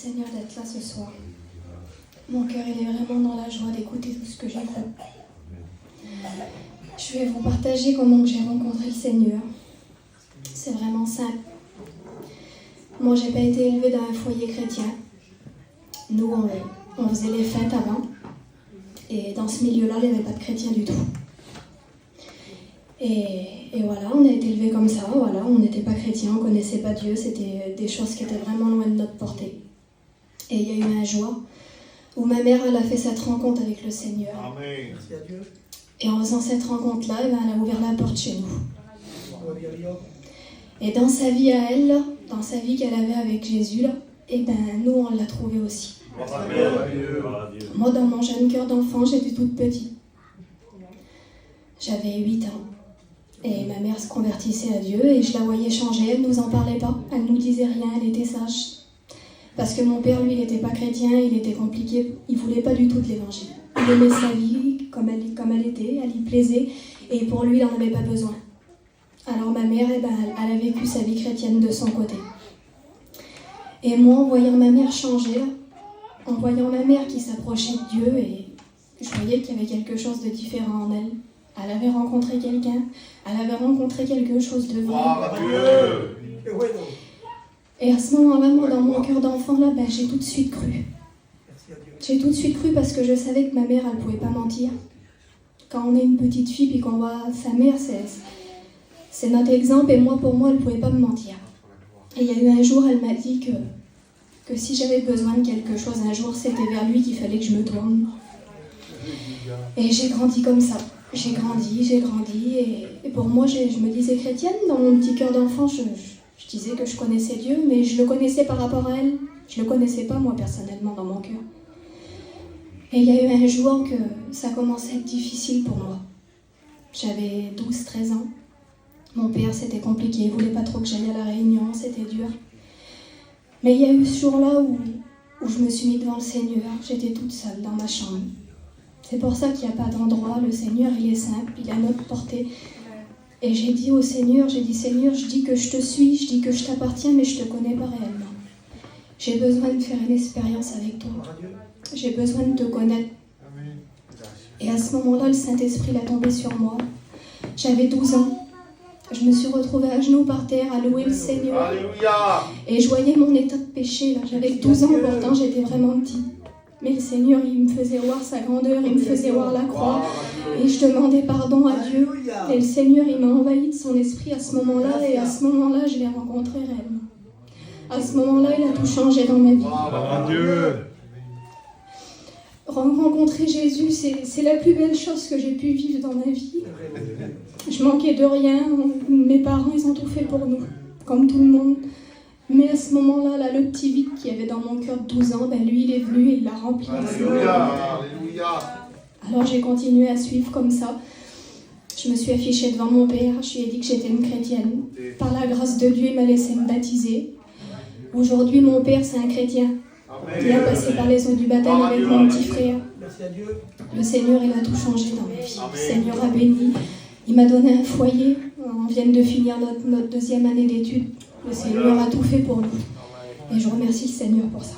Seigneur d'être là ce soir. Mon cœur il est vraiment dans la joie d'écouter tout ce que j'écoute. Je vais vous partager comment j'ai rencontré le Seigneur. C'est vraiment simple. Moi, j'ai pas été élevée dans un foyer chrétien. Nous, on faisait les fêtes avant. Et dans ce milieu-là, il n'y avait pas de chrétiens du tout. Et voilà, on a été élevés comme ça. Voilà, on n'était pas chrétiens, on ne connaissait pas Dieu. C'était des choses qui étaient vraiment loin de notre portée. Et il y a eu un jour où ma mère, elle a fait cette rencontre avec le Seigneur. Amen. Merci à Dieu. Et en faisant cette rencontre-là, elle a ouvert la porte chez nous. Et dans sa vie à elle, là, dans sa vie qu'elle avait avec Jésus, là, nous, on l'a trouvé aussi. Moi, dans mon jeune cœur d'enfant, j'étais toute petite. J'avais 8 ans. Et ma mère se convertissait à Dieu et je la voyais changer. Elle ne nous en parlait pas. Elle ne nous disait rien. Elle était sage. Parce que mon père, lui, il n'était pas chrétien. Il était compliqué. Il ne voulait pas du tout de l'évangile. Il aimait sa vie comme elle était. Elle y plaisait. Et pour lui, il n'en avait pas besoin. Alors ma mère, elle a vécu sa vie chrétienne de son côté. Et moi, en voyant ma mère changer, en voyant ma mère qui s'approchait de Dieu, et je voyais qu'il y avait quelque chose de différent en elle. Elle avait rencontré quelqu'un, elle avait rencontré quelque chose de vrai. Et à ce moment-là, moi, dans mon cœur d'enfant, là, j'ai tout de suite cru. J'ai tout de suite cru parce que je savais que ma mère, elle ne pouvait pas mentir. Quand on est une petite fille et qu'on voit sa mère, c'est notre exemple, et moi, pour moi, elle ne pouvait pas me mentir. Et il y a eu un jour, elle m'a dit que si j'avais besoin de quelque chose un jour, c'était vers lui qu'il fallait que je me tourne. Et j'ai grandi comme ça. J'ai grandi, et pour moi, je me disais chrétienne. Dans mon petit cœur d'enfant, je disais que je connaissais Dieu, mais je le connaissais par rapport à elle. Je ne le connaissais pas, moi, personnellement, dans mon cœur. Et il y a eu un jour que ça commençait à être difficile pour moi. J'avais 12-13 ans. Mon père, c'était compliqué, il ne voulait pas trop que j'aille à la réunion, c'était dur. Mais il y a eu ce jour-là où je me suis mise devant le Seigneur. J'étais toute seule dans ma chambre. C'est pour ça qu'il n'y a pas d'endroit. Le Seigneur, il est simple, il est à notre portée. Et j'ai dit au Seigneur, Seigneur, je dis que je te suis, je dis que je t'appartiens, mais je ne te connais pas réellement. J'ai besoin de faire une expérience avec toi. J'ai besoin de te connaître. Et à ce moment-là, le Saint-Esprit l'a tombé sur moi. J'avais 12 ans. Je me suis retrouvée à genoux par terre à louer le Seigneur. Alléluia. Et je voyais mon état de péché. Là. J'avais 12 ans, pourtant j'étais vraiment petite. Mais le Seigneur, il me faisait voir sa grandeur, il me faisait voir la croix. Et je demandais pardon à Dieu. Et le Seigneur, il m'a envahi de son esprit à ce moment-là. Et à ce moment-là, je l'ai rencontré réellement. À ce moment-là, il a tout changé dans ma vie. Rencontrer Jésus, c'est la plus belle chose que j'ai pu vivre dans ma vie. Je manquais de rien. Mes parents, ils ont tout fait pour nous, comme tout le monde. Mais à ce moment-là, là, le petit vide qu'il y avait dans mon cœur de 12 ans, lui, il est venu et il l'a rempli. Alors j'ai continué à suivre comme ça. Je me suis affichée devant mon père. Je lui ai dit que j'étais une chrétienne. Par la grâce de Dieu, il m'a laissé me baptiser. Aujourd'hui, mon père, c'est un chrétien. Il a passé par les eaux du baptême avec mon petit frère. Le Seigneur, il a tout changé dans ma vie. Le Seigneur a béni. Il m'a donné un foyer. On vient de finir notre deuxième année d'études. Le Seigneur a tout fait pour nous. Et je remercie le Seigneur pour ça.